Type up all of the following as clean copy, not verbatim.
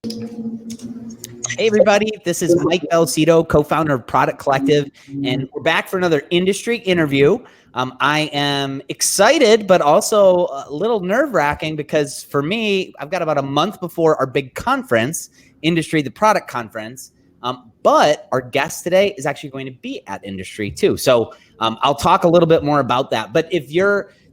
Hey, everybody. This is Mike Belcito, co-founder of Product Collective, and we're back for another industry interview. I am excited, but also a little nerve-wracking because for me, I've got about a month before our big conference, Industry, the Product Conference. But our guest today is actually going to be at Industry too. So I'll talk a little bit more about that. But if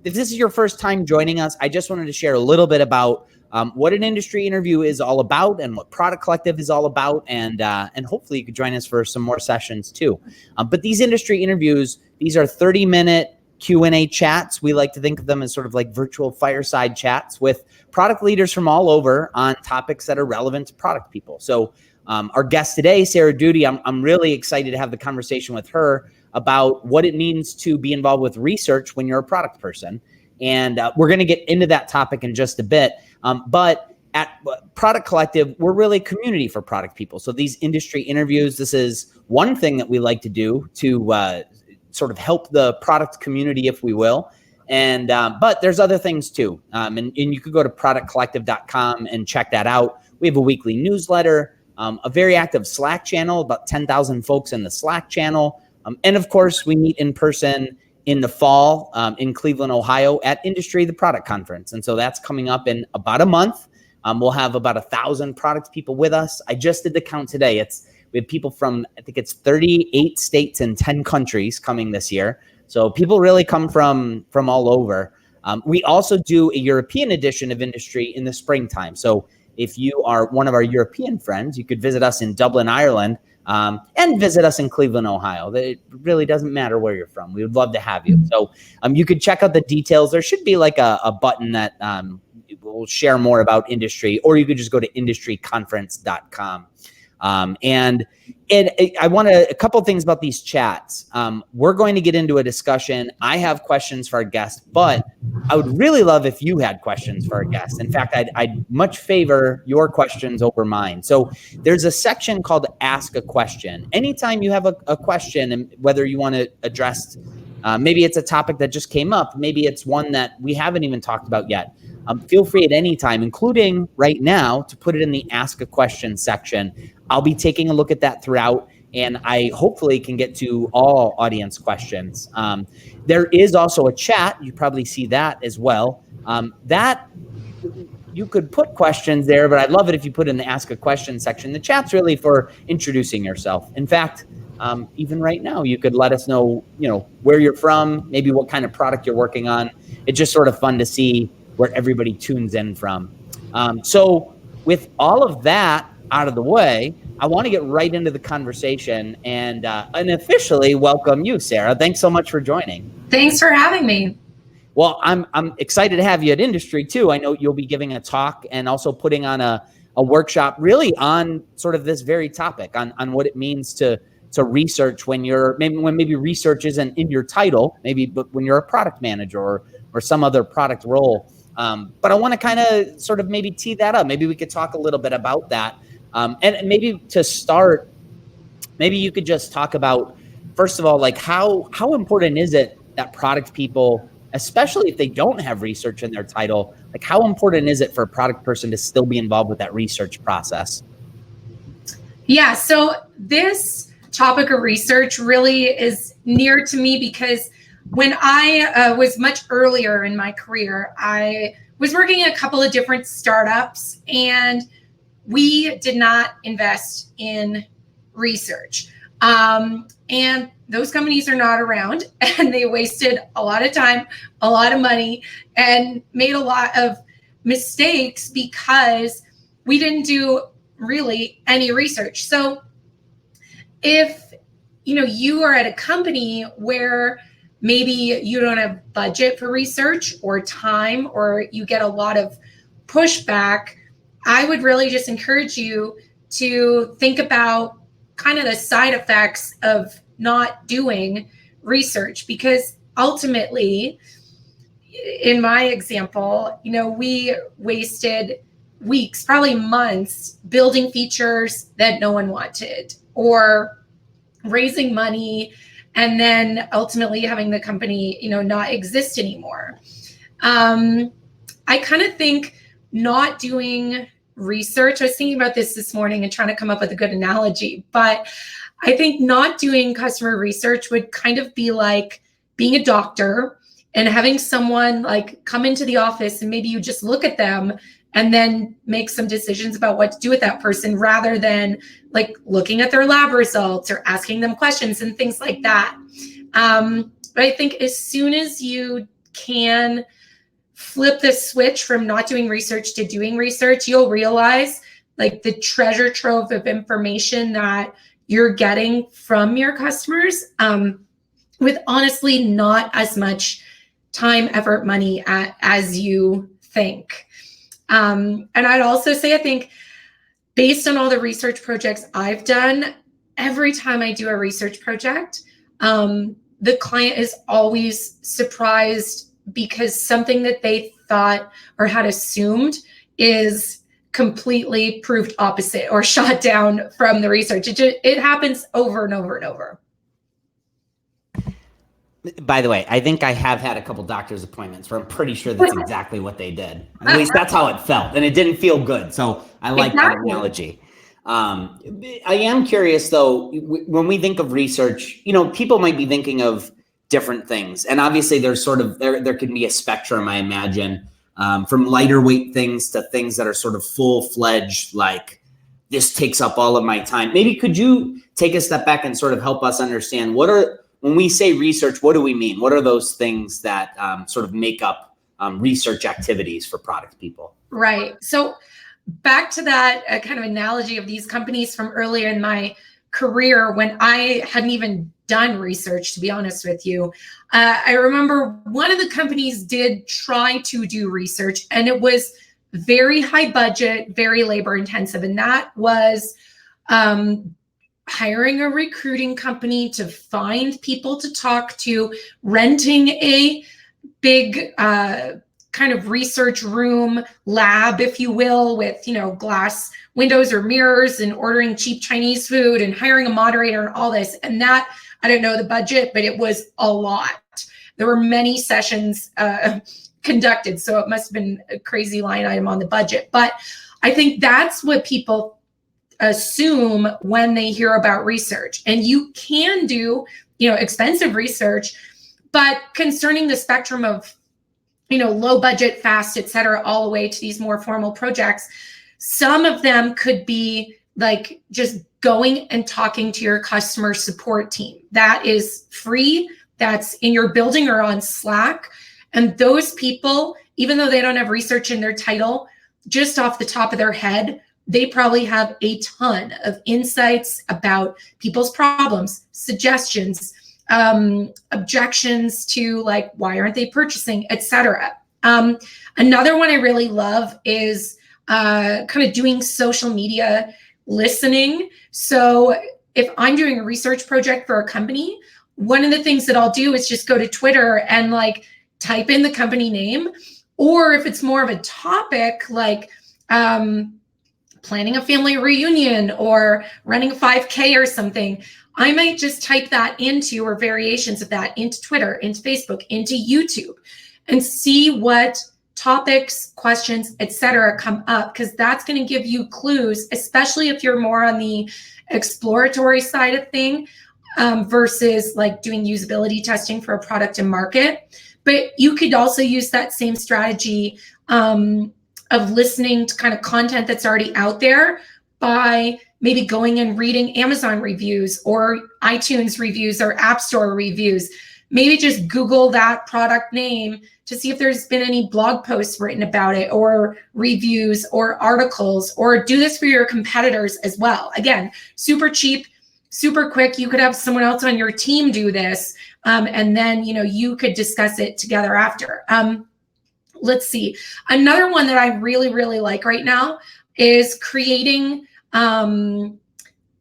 this is your first time joining us, I just wanted to share a little bit about what an industry interview is all about and what Product Collective is all about. And hopefully you could join us for some more sessions too. But these industry interviews, these are 30-minute Q&A chats. We like to think of them as sort of like virtual fireside chats with product leaders from all over on topics that are relevant to product people. So our guest today, Sarah Doody, I'm really excited to have the conversation with her about what it means to be involved with research when you're a product person. And we're going to get into that topic in just a bit. But at Product Collective, we're really a community for product people. So these industry interviews, this is one thing that we like to do to sort of help the product community, if we will. And but there's other things too. And you could go to productcollective.com and check that out. We have a weekly newsletter, a very active Slack channel, about 10,000 folks in the Slack channel. And of course, we meet in person in the fall in Cleveland, Ohio at Industry, the Product Conference. And so that's coming up in about a month. We'll have about 1,000 product people with us. I just did the count today. We have people from, I think it's 38 states and 10 countries coming this year. So people really come from all over. We also do a European edition of Industry in the springtime. So if you are one of our European friends, you could visit us in Dublin, Ireland, and visit us in Cleveland, Ohio. It really doesn't matter where you're from. We would love to have you. So you could check out the details. There should be like a button that will share more about Industry, or you could just go to industryconference.com. And I want a couple of things about these chats. We're going to get into a discussion. I have questions for our guest, but I would really love if you had questions for our guest. In fact, I'd much favor your questions over mine. So there's a section called Ask a Question. Anytime you have a question, and whether you want to address, maybe it's a topic that just came up, maybe it's one that we haven't even talked about yet. Feel free at any time, including right now, to put it in the Ask a Question section. I'll be taking a look at that throughout, and I hopefully can get to all audience questions. There is also a chat. You probably see that as well. That you could put questions there, but I'd love it if you put in the Ask a Question section. The chat's really for introducing yourself. In fact, even right now, you could let us know, where you're from, maybe what kind of product you're working on. It's just sort of fun to see where everybody tunes in from. So with all of that out of the way, I want to get right into the conversation and officially welcome you, Sarah. Thanks so much for joining. Thanks for having me. Well, I'm excited to have you at Industry too. I know you'll be giving a talk and also putting on a workshop really on sort of this very topic on what it means to research when maybe research isn't in your title, but when you're a product manager or some other product role. But I want to kind of sort of maybe tee that up. Maybe we could talk a little bit about that. And maybe to start, maybe you could just talk about, first of all, like how important is it that product people, especially if they don't have research in their title, like how important is it for a product person to still be involved with that research process? Yeah, so this topic of research really is near to me because when I was much earlier in my career, I was working in a couple of different startups, and we did not invest in research. And those companies are not around, and they wasted a lot of time, a lot of money, and made a lot of mistakes because we didn't do really any research. So if you are at a company where maybe you don't have budget for research or time, or you get a lot of pushback, I would really just encourage you to think about kind of the side effects of not doing research, because ultimately, in my example, we wasted weeks, probably months, building features that no one wanted, or raising money and then ultimately having the company, not exist anymore. I kind of think not doing research, I was thinking about this morning and trying to come up with a good analogy, but I think not doing customer research would kind of be like being a doctor and having someone like come into the office and maybe you just look at them and then make some decisions about what to do with that person, rather than like looking at their lab results or asking them questions and things like that. But I think as soon as you can flip the switch from not doing research to doing research, you'll realize like the treasure trove of information that you're getting from your customers, with honestly not as much time, effort, money as you think. And I'd also say, I think based on all the research projects I've done, every time I do a research project, the client is always surprised because something that they thought or had assumed is completely proved opposite or shot down from the research. It happens over and over and over. By the way, I think I have had a couple doctor's appointments where I'm pretty sure that's exactly what they did. At least that's how it felt, and it didn't feel good. So I like that analogy. I am curious though, when we think of research, you know, people might be thinking of different things, and obviously there's sort of there can be a spectrum, I imagine, from lighter weight things to things that are sort of full-fledged, like this takes up all of my time. Maybe could you take a step back and sort of help us understand when we say research, what do we mean? What are those things that sort of make up research activities for product people? Right. So back to that kind of analogy of these companies from earlier in my career, when I hadn't even done research, to be honest with you, I remember one of the companies did try to do research, and it was very high budget, very labor intensive. And that was hiring a recruiting company to find people to talk to, renting a big kind of research room lab, if you will, with, you know, glass windows or mirrors, and ordering cheap Chinese food and hiring a moderator and all this. And that, I don't know the budget, but it was a lot. There were many sessions conducted, so it must have been a crazy line item on the budget. But I think that's what people assume when they hear about research. And you can do, you know, expensive research, but concerning the spectrum of, you know, low budget, fast, et cetera, all the way to these more formal projects, some of them could be like just going and talking to your customer support team. That is free. That's in your building or on Slack. And those people, even though they don't have research in their title, just off the top of their head, they probably have a ton of insights about people's problems, suggestions, objections to like, why aren't they purchasing, et cetera. Another one I really love is kind of doing social media listening. So if I'm doing a research project for a company, one of the things that I'll do is just go to Twitter and like type in the company name, or if it's more of a topic like planning a family reunion or running a 5K or something, I might just type that into, or variations of that, into Twitter, into Facebook, into YouTube, and see what topics, questions, etc. come up, because that's going to give you clues, especially if you're more on the exploratory side of thing versus like doing usability testing for a product and market. But you could also use that same strategy of listening to kind of content that's already out there by maybe going and reading Amazon reviews or iTunes reviews or App Store reviews. Maybe just Google that product name to see if there's been any blog posts written about it, or reviews or articles, or do this for your competitors as well. Again, super cheap, super quick. You could have someone else on your team do this, and then, you know, you could discuss it together after. Let's see. Another one that I really, really like right now is creating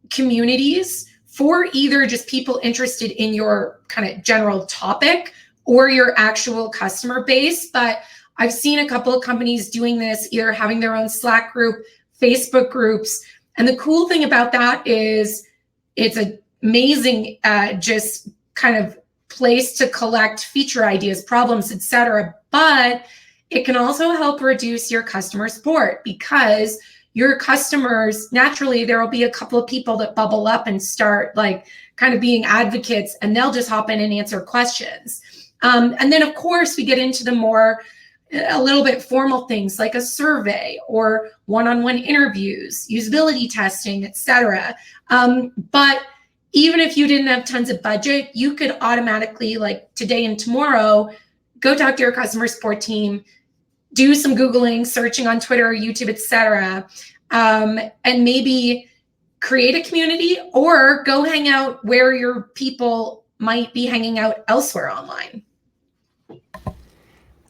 communities for either just people interested in your kind of general topic or your actual customer base. But I've seen a couple of companies doing this, either having their own Slack group, Facebook groups. And the cool thing about that is it's an amazing just kind of place to collect feature ideas, problems, etc. But it can also help reduce your customer support, because your customers, naturally, there will be a couple of people that bubble up and start like kind of being advocates, and they'll just hop in and answer questions. And then, of course, we get into the more a little bit formal things like a survey or one-on-one interviews, usability testing, etc. But even if you didn't have tons of budget, you could automatically, like today and tomorrow, go talk to your customer support team, do some Googling, searching on Twitter or YouTube, etc., and maybe create a community or go hang out where your people might be hanging out elsewhere online.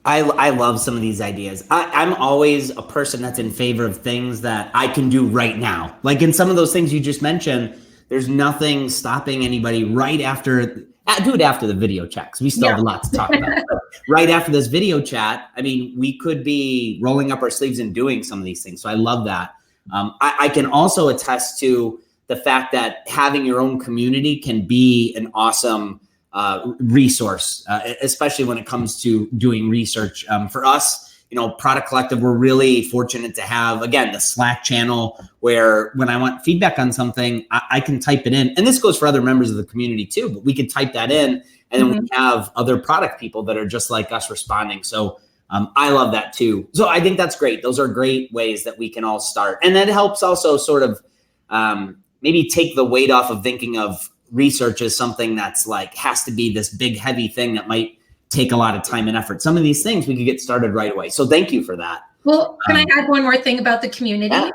I love some of these ideas. I'm always a person that's in favor of things that I can do right now. Like in some of those things you just mentioned, there's nothing stopping anybody right after, do it after the video chat, because we still have a lot to talk about. Right after this video chat, I mean, we could be rolling up our sleeves and doing some of these things. So I love that. I can also attest to the fact that having your own community can be an awesome resource, especially when it comes to doing research. For us, Product Collective, we're really fortunate to have, again, the Slack channel where when I want feedback on something, I can type it in. And this goes for other members of the community too, but we could type that in, and then we have other product people that are just like us responding. So I love that too. So I think that's great. Those are great ways that we can all start. And that helps also sort of maybe take the weight off of thinking of research as something that's like has to be this big, heavy thing that might take a lot of time and effort. Some of these things we could get started right away. So thank you for that. Well, can I add one more thing about the community? Yeah.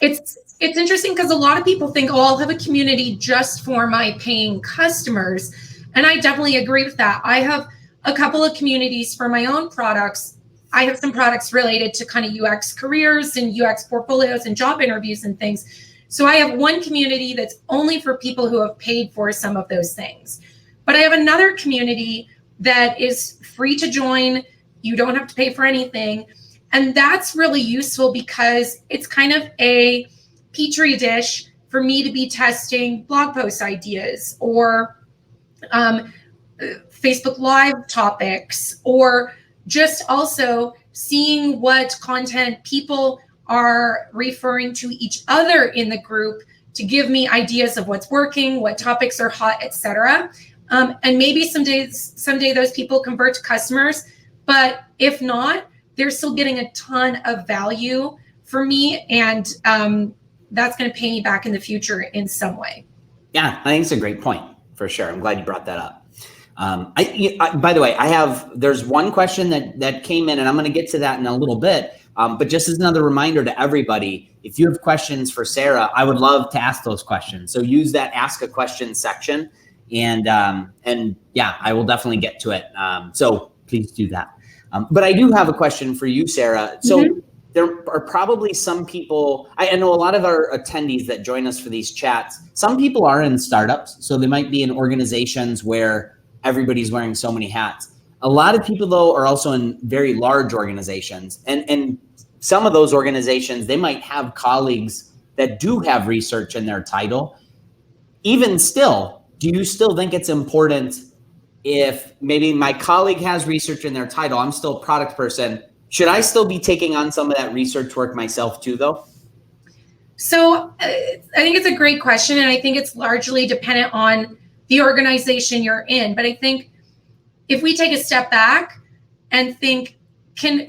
It's interesting because a lot of people think, oh, I'll have a community just for my paying customers. And I definitely agree with that. I have a couple of communities for my own products. I have some products related to kind of UX careers and UX portfolios and job interviews and things. So I have one community that's only for people who have paid for some of those things. But I have another community that is free to join. You don't have to pay for anything. And that's really useful because it's kind of a petri dish for me to be testing blog post ideas or Facebook Live topics, or just also seeing what content people are referring to each other in the group to give me ideas of what's working, what topics are hot, etc. And maybe someday those people convert to customers, but if not, they're still getting a ton of value for me, and that's going to pay me back in the future in some way. Yeah, I think it's a great point for sure. I'm glad you brought that up. By the way, there's one question that came in, and I'm going to get to that in a little bit. But just as another reminder to everybody, if you have questions for Sarah, I would love to ask those questions. So use that Ask a Question section, and yeah, I will definitely get to it. So please do that. But I do have a question for you, Sarah. So there are probably some people, I know a lot of our attendees that join us for these chats, some people are in startups. So they might be in organizations where everybody's wearing so many hats. A lot of people, though, are also in very large organizations. And some of those organizations, they might have colleagues that do have research in their title. Even still, do you still think it's important if maybe my colleague has research in their title, I'm still a product person, should I still be taking on some of that research work myself too, though? So I think it's a great question, and I think it's largely dependent on the organization you're in. But I think if we take a step back and think,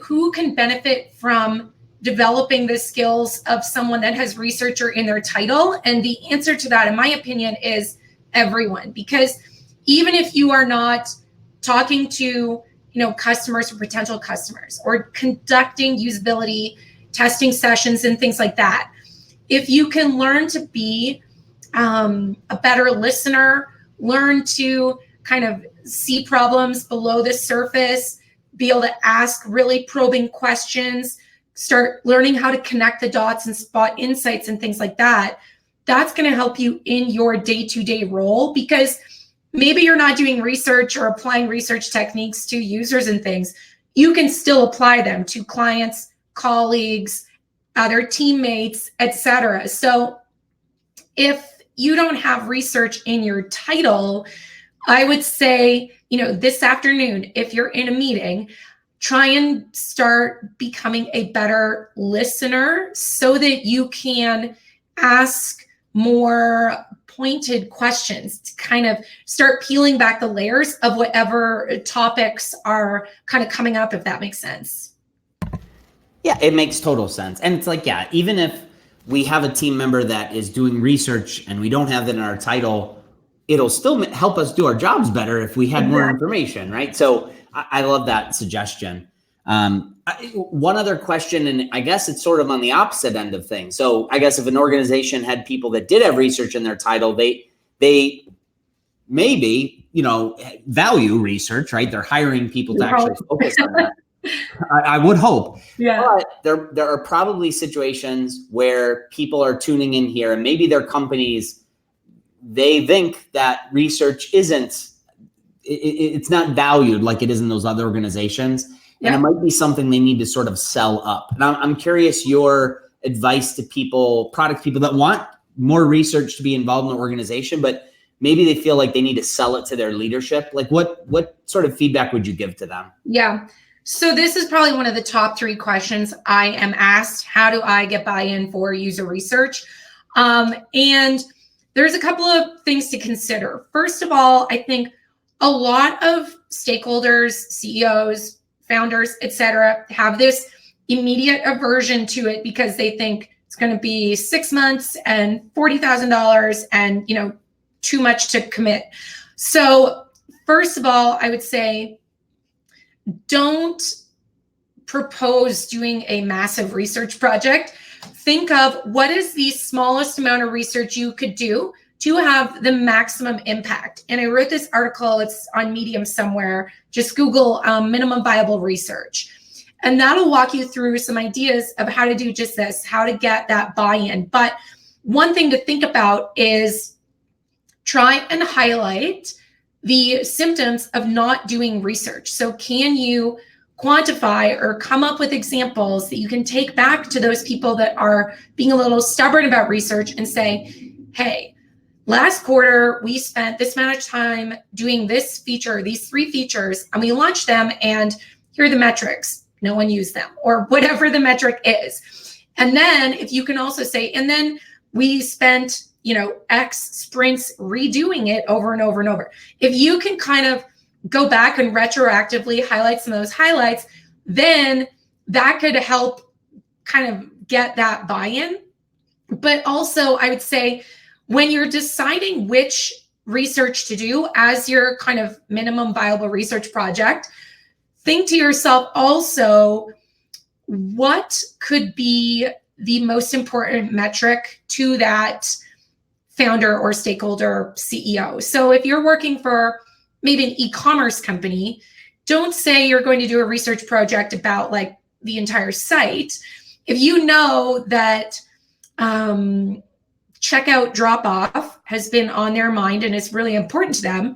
who can benefit from developing the skills of someone that has researcher in their title? And the answer to that, in my opinion, is everyone. Because even if you are not talking to customers or potential customers, or conducting usability testing sessions and things like that, if you can learn to be a better listener, learn to kind of see problems below the surface, be able to ask really probing questions, start learning how to connect the dots and spot insights and things like that, that's going to help you in your day-to-day role. Because maybe you're not doing research or applying research techniques to users and things. You can still apply them to clients, colleagues, other teammates, etc. So if you don't have research in your title, I would say, this afternoon, if you're in a meeting, try and start becoming a better listener so that you can ask more pointed questions to kind of start peeling back the layers of whatever topics are kind of coming up, if that makes sense. Yeah, it makes total sense. And it's like, yeah, even if we have a team member that is doing research and we don't have that in our title, it'll still help us do our jobs better if we had more information, right? So I love that suggestion. One other question, and I guess it's sort of on the opposite end of things. So I guess if an organization had people that did have research in their title, they maybe, value research, right? They're hiring people to actually focus on that. I would hope. Yeah. But there are probably situations where people are tuning in here and maybe their companies, they think that research it's not valued like it is in those other organizations. Yeah. And it might be something they need to sort of sell up. And I'm curious your advice to product people that want more research to be involved in the organization, but maybe they feel like they need to sell it to their leadership. Like what sort of feedback would you give to them? Yeah. So this is probably one of the top 3 questions I am asked. How do I get buy-in for user research? And there's a couple of things to consider. First of all, I think a lot of stakeholders, CEOs, founders, etc., have this immediate aversion to it because they think it's going to be 6 months and $40,000 and, too much to commit. So first of all, I would say, don't propose doing a massive research project. Think of what is the smallest amount of research you could do to have the maximum impact. And I wrote this article, it's on Medium somewhere, just Google minimum viable research. And that'll walk you through some ideas of how to do just this, how to get that buy-in. But one thing to think about is try and highlight the symptoms of not doing research. So can you quantify or come up with examples that you can take back to those people that are being a little stubborn about research and say, hey, last quarter, we spent this amount of time doing this feature, these 3 features, and we launched them, and here are the metrics. No one used them, or whatever the metric is. And then if you can also say, and then we spent X sprints redoing it over and over and over. If you can kind of go back and retroactively highlight some of those highlights, then that could help kind of get that buy-in. But also, I would say when you're deciding which research to do as your kind of minimum viable research project, think to yourself also, what could be the most important metric to that founder or stakeholder CEO. So if you're working for maybe an e-commerce company, don't say you're going to do a research project about like the entire site. If you know that checkout drop-off has been on their mind and it's really important to them,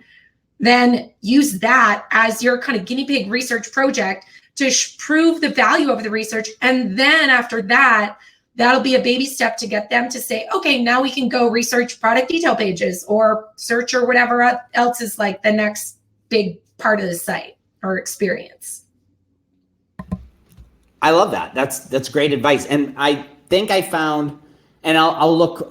then use that as your kind of guinea pig research project to prove the value of the research. And then after that, that'll be a baby step to get them to say, okay, now we can go research product detail pages or search or whatever else is like the next big part of the site or experience. I love that. That's great advice. And I think I found, and I'll look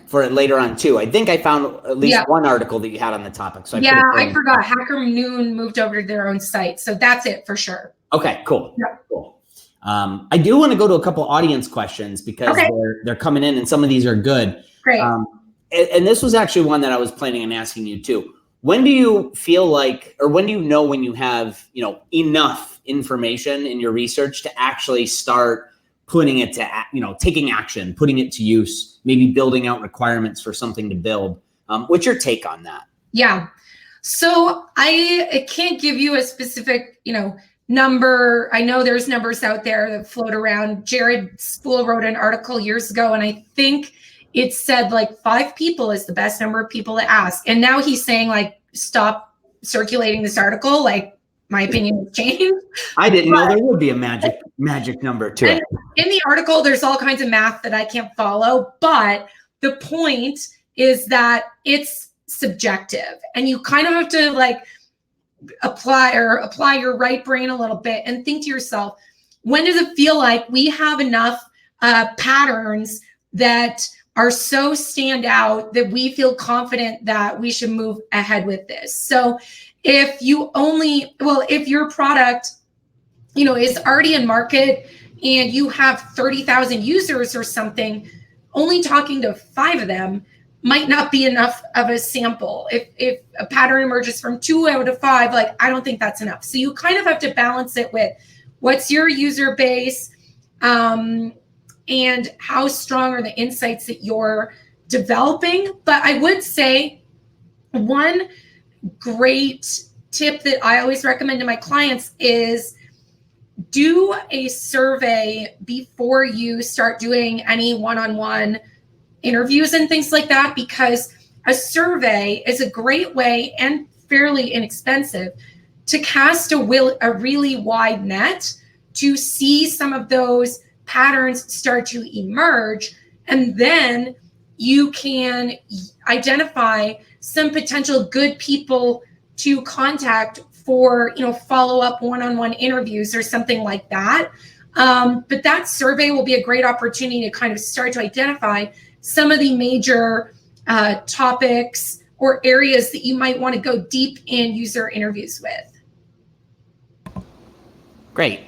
for it later on too. I think I found at least one article that you had on the topic. So I forgot. Hacker Noon moved over to their own site. So that's it for sure. Okay, cool. Yeah. Cool. I do want to go to a couple audience questions because they're coming in and some of these are good. Great. And this was actually one that I was planning on asking you too. When do you feel like, or when do you know when you have, enough information in your research to actually start putting it to, taking action, putting it to use, maybe building out requirements for something to build? What's your take on that? Yeah. So I can't give you a specific, number. I know there's numbers out there that float around. Jared Spool wrote an article years ago, and I think it said like 5 people is the best number of people to ask. And now he's saying like, stop circulating this article. Like my opinion has changed. I didn't know there would be a magic number to it. In the article, there's all kinds of math that I can't follow, but the point is that it's subjective and you kind of have to like apply your right brain a little bit and think to yourself, when does it feel like we have enough patterns that are so stand out that we feel confident that we should move ahead with this? So if your product, is already in market and you have 30,000 users or something, only talking to 5 of them might not be enough of a sample. If a pattern emerges from 2 out of 5, like, I don't think that's enough. So you kind of have to balance it with what's your user base, and how strong are the insights that you're developing. But I would say one great tip that I always recommend to my clients is do a survey before you start doing any one-on-one interviews and things like that, because a survey is a great way and fairly inexpensive to cast a really wide net to see some of those patterns start to emerge. And then you can identify some potential good people to contact for, follow-up one-on-one interviews or something like that. But that survey will be a great opportunity to kind of start to identify some of the major topics or areas that you might want to go deep in user interviews with. Great.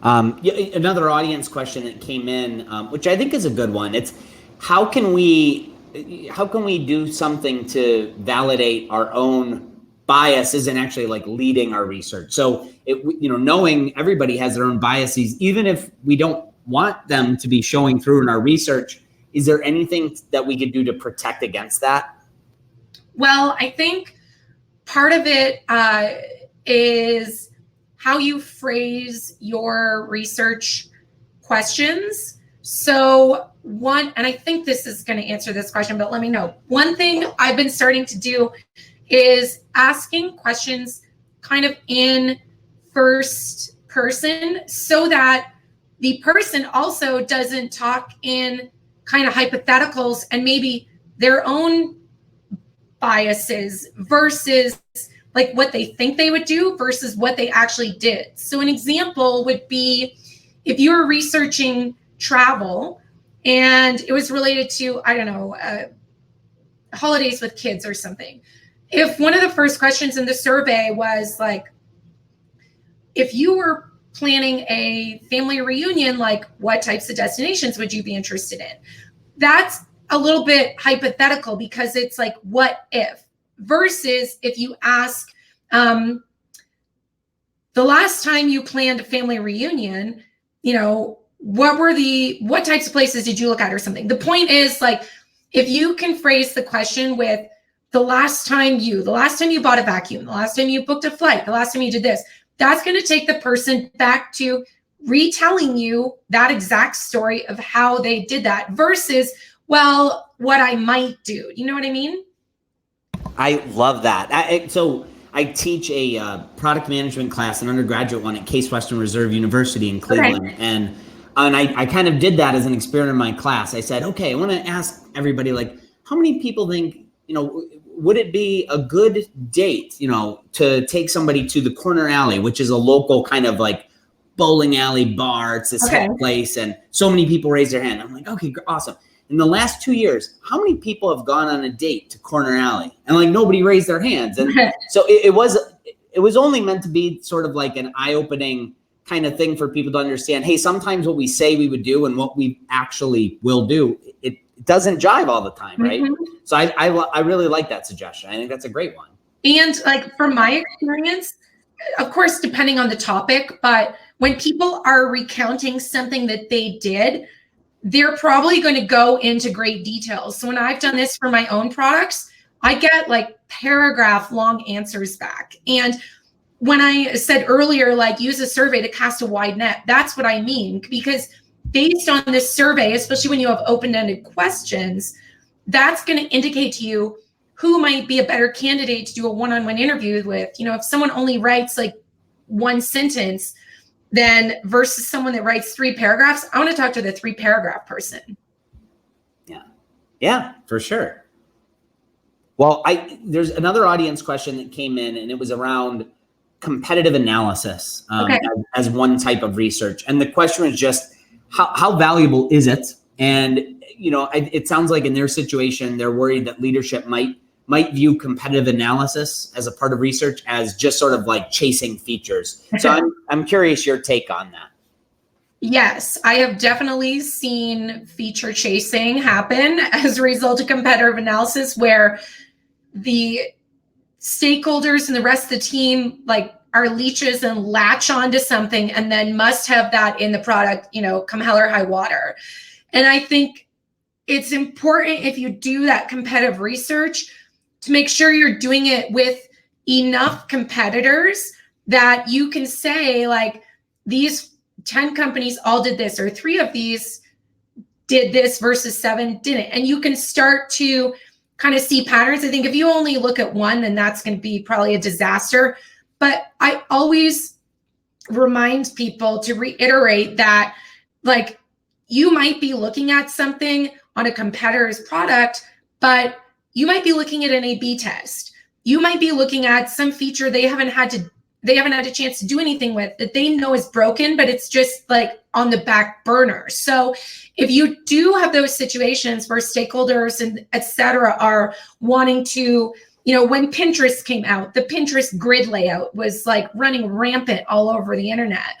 Another audience question that came in, which I think is a good one. It's how can we do something to validate our own biases and actually like leading our research? So knowing everybody has their own biases, even if we don't want them to be showing through in our research, is there anything that we could do to protect against that? Well, I think part of it is how you phrase your research questions. So and I think this is going to answer this question, but let me know. One thing I've been starting to do is asking questions kind of in first person so that the person also doesn't talk in kind of hypotheticals and maybe their own biases versus like what they think they would do versus what they actually did. So an example would be if you were researching travel and it was related to, I don't know, holidays with kids or something. If one of the first questions in the survey was like, if you were planning a family reunion, like what types of destinations would you be interested in? That's a little bit hypothetical because it's like, what if? Versus if you ask, the last time you planned a family reunion, what types of places did you look at or something? The point is, like, if you can phrase the question with the last time you bought a vacuum, the last time you booked a flight, the last time you did this, that's going to take the person back to retelling you that exact story of how they did that versus, well, what I might do. You know what I mean? I love that. So I teach a product management class, an undergraduate one at Case Western Reserve University in Cleveland. Okay. And I kind of did that as an experiment in my class. I said, okay, I want to ask everybody, like, how many people think, would it be a good date, to take somebody to the Corner Alley, which is a local kind of like bowling alley bar. It's this hip place. And so many people raise their hand. I'm like, okay, awesome. In the last 2 years, how many people have gone on a date to Corner Alley? And like nobody raised their hands. And so it was only meant to be sort of like an eye-opening kind of thing for people to understand, hey, sometimes what we say we would do and what we actually will do, it doesn't jive all the time, right? Mm-hmm. So I really like that suggestion. I think that's a great one. And like from my experience, of course, depending on the topic, but when people are recounting something that they did, they're probably going to go into great details. So when I've done this for my own products, I get like paragraph long answers back. And when I said earlier, like use a survey to cast a wide net, that's what I mean. Because based on this survey, especially when you have open-ended questions, that's going to indicate to you who might be a better candidate to do a one-on-one interview with. If someone only writes like one sentence, then versus someone that writes 3 paragraphs, I want to talk to the 3-paragraph person. Yeah, for sure. Well, there's another audience question that came in, and it was around competitive analysis Okay. as one type of research. And the question is just how valuable is it? And, it sounds like in their situation, they're worried that leadership might view competitive analysis as a part of research as just sort of like chasing features. So I'm curious your take on that. Yes, I have definitely seen feature chasing happen as a result of competitive analysis, where the stakeholders and the rest of the team like are leeches and latch onto something and then must have that in the product, come hell or high water. And I think it's important, if you do that competitive research, to make sure you're doing it with enough competitors that you can say, like, these 10 companies all did this, or 3 of these did this versus 7 didn't. And you can start to kind of see patterns. I think if you only look at one, then that's going to be probably a disaster. But I always remind people to reiterate that, like, you might be looking at something on a competitor's product, but you might be looking at an A/B test. You might be looking at some feature they haven't had a chance to do anything with, that they know is broken, but it's just like on the back burner. So if you do have those situations where stakeholders and et cetera are wanting to, when Pinterest came out, the Pinterest grid layout was like running rampant all over the internet.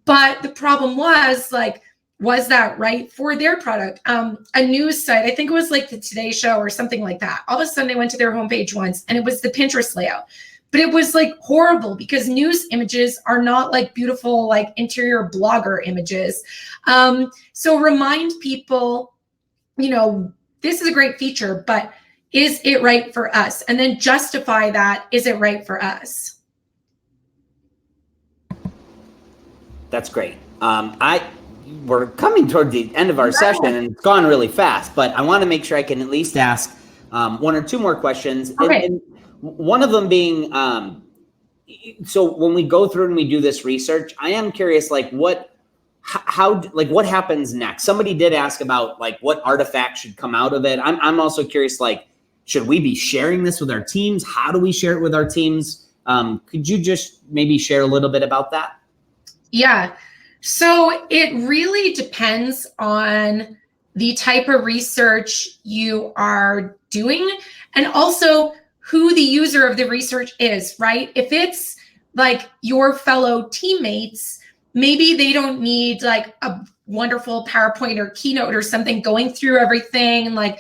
But the problem was, like, was that right for their product? A news site, I think it was like the Today Show or something like that. All of a sudden they went to their homepage once and it was the Pinterest layout. But it was like horrible, because news images are not like beautiful, like interior blogger images. So remind people, this is a great feature, but is it right for us? And then justify that, is it right for us? That's great. We're coming toward the end of our session, and it's gone really fast, but I want to make sure I can at least ask 1 or 2 more questions. Okay. And one of them being, so when we go through and we do this research, I am curious, like, what happens next? Somebody did ask about, like, what artifact should come out of it. I'm also curious, like, should we be sharing this with our teams? How do we share it with our teams? Could you just maybe share a little bit about that? Yeah. So it really depends on the type of research you are doing, and also who the user of the research is, right? If it's like your fellow teammates, maybe they don't need like a wonderful PowerPoint or keynote or something going through everything and like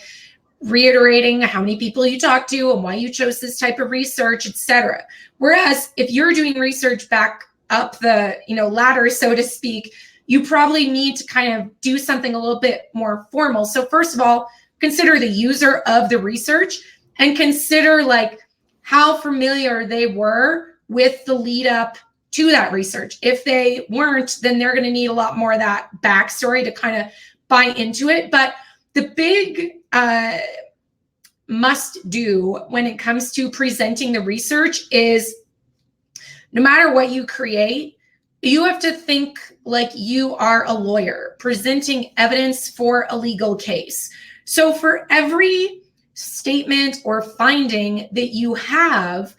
reiterating how many people you talked to and why you chose this type of research, et cetera. Whereas if you're doing research back up the ladder, so to speak, you probably need to kind of do something a little bit more formal. So first of all, consider the user of the research and consider like how familiar they were with the lead up to that research. If they weren't, then they're going to need a lot more of that backstory to kind of buy into it. But the big must do when it comes to presenting the research is, no matter what you create, you have to think like you are a lawyer presenting evidence for a legal case. So for every statement or finding that you have,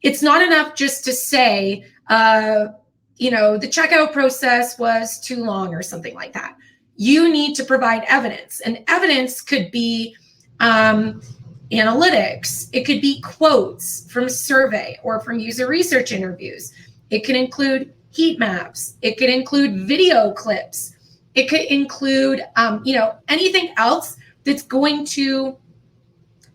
it's not enough just to say, the checkout process was too long or something like that. You need to provide evidence, and evidence could be analytics. It could be quotes from survey or from user research interviews. It could include heat maps. It could include video clips. It could include, anything else that's going to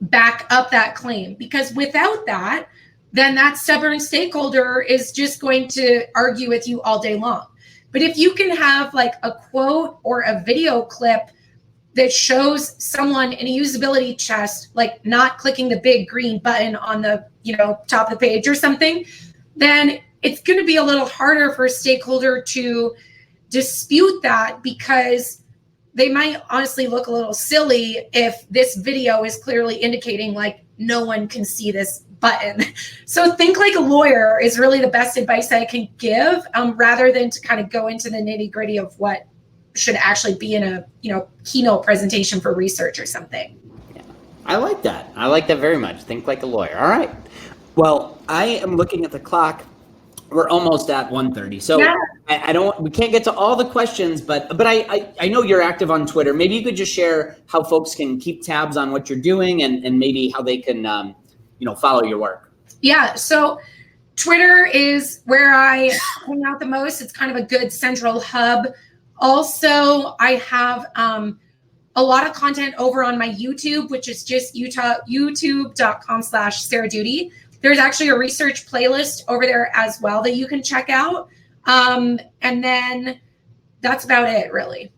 back up that claim. Because without that, then that stubborn stakeholder is just going to argue with you all day long. But if you can have like a quote or a video clip that shows someone in a usability test, like not clicking the big green button on the, top of the page or something, then it's going to be a little harder for a stakeholder to dispute that, because they might honestly look a little silly if this video is clearly indicating like no one can see this button. So think like a lawyer is really the best advice I can give, rather than to kind of go into the nitty gritty of what should actually be in a keynote presentation for research or something. Yeah, I like that. I like that very much. Think like a lawyer. All right. Well, I am looking at the clock. We're almost at 1:30. So Yeah. we can't get to all the questions, but I know you're active on Twitter. Maybe you could just share how folks can keep tabs on what you're doing and maybe how they can, follow your work. Yeah. So Twitter is where I hang out the most. It's kind of a good central hub. Also, I have a lot of content over on my YouTube, which is just youtube.com/Sarah Doody. There's actually a research playlist over there as well that you can check out. And then that's about it, really.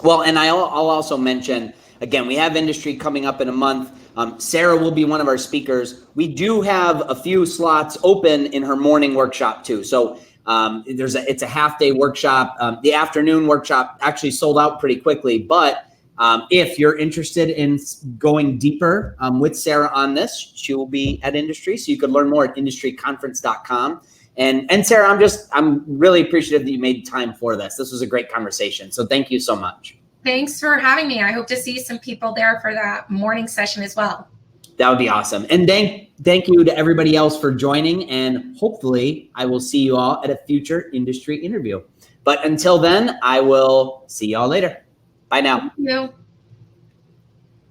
Well, and I'll also mention, again, we have industry coming up in a month. Sarah will be one of our speakers. We do have a few slots open in her morning workshop too. So it's a half-day workshop. The afternoon workshop actually sold out pretty quickly, but if you're interested in going deeper with Sarah on this, she will be at Industry. So you could learn more at industryconference.com. And Sarah, I'm really appreciative that you made time for this. This was a great conversation. So thank you so much. Thanks for having me. I hope to see some people there for that morning session as well. That would be awesome. And thank you to everybody else for joining. And hopefully I will see you all at a future industry interview. But until then, I will see y'all later. Bye now. Thank you.